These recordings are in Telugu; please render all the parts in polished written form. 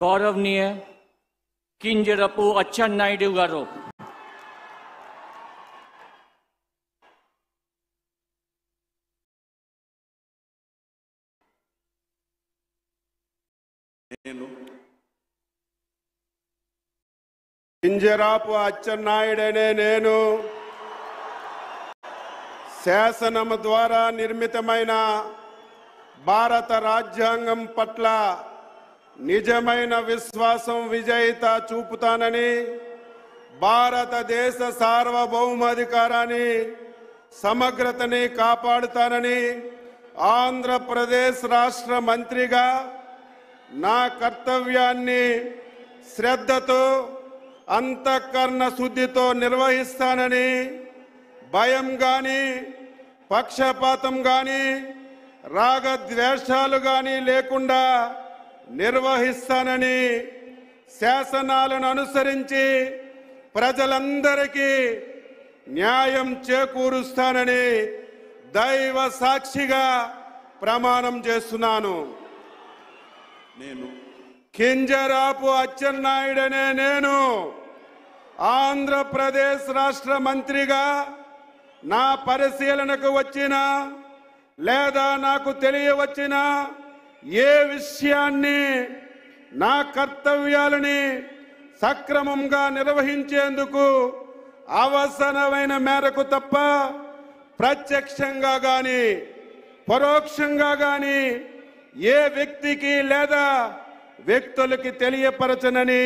గౌరవనీయ కింజరపు అచ్చెన్నాయుడు గారు. కింజరాపు అచ్చెన్నాయుడనే నేను శాసనము ద్వారా నిర్మితమైన భారత రాజ్యాంగం పట్ల నిజమైన విశ్వాసం విజేత చూపుతానని, భారతదేశ సార్వభౌమాధికారాన్ని సమగ్రతని కాపాడుతానని, ఆంధ్రప్రదేశ్ రాష్ట్ర మంత్రిగా నా కర్తవ్యాన్ని శ్రద్ధతో అంతఃకరణ శుద్ధితో నిర్వహిస్తానని, భయం గాని పక్షపాతం గాని రాగద్వేషాలు గాని లేకుండా నిర్వహిస్తానని, శాసనాలను అనుసరించి ప్రజలందరికీ న్యాయం చేకూరుస్తానని దైవ సాక్షిగా ప్రమాణం చేస్తున్నాను. నేను కింజరాపు అచ్చెన్నాయుడనే నేను ఆంధ్రప్రదేశ్ రాష్ట్ర మంత్రిగా నా పరిశీలనకు వచ్చిన లేదా నాకు తెలియవచ్చిన ఏ విషయాన్ని నా కర్తవ్యాలని సక్రమంగా నిర్వహించేందుకు అవసరమైన మేరకు తప్ప ప్రత్యక్షంగా గాని పరోక్షంగా గాని ఏ వ్యక్తికి లేదా వ్యక్తులకి తెలియపరచనని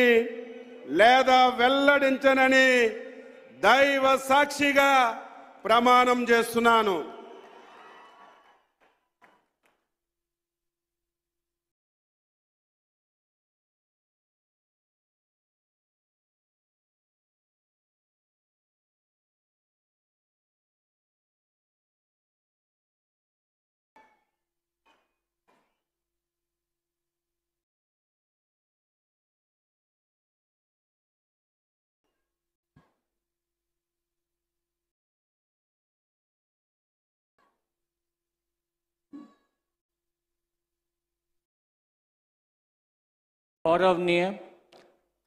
లేదా వెల్లడించనని దైవ సాక్షిగా ప్రమాణం చేస్తున్నాను. गौरवनीय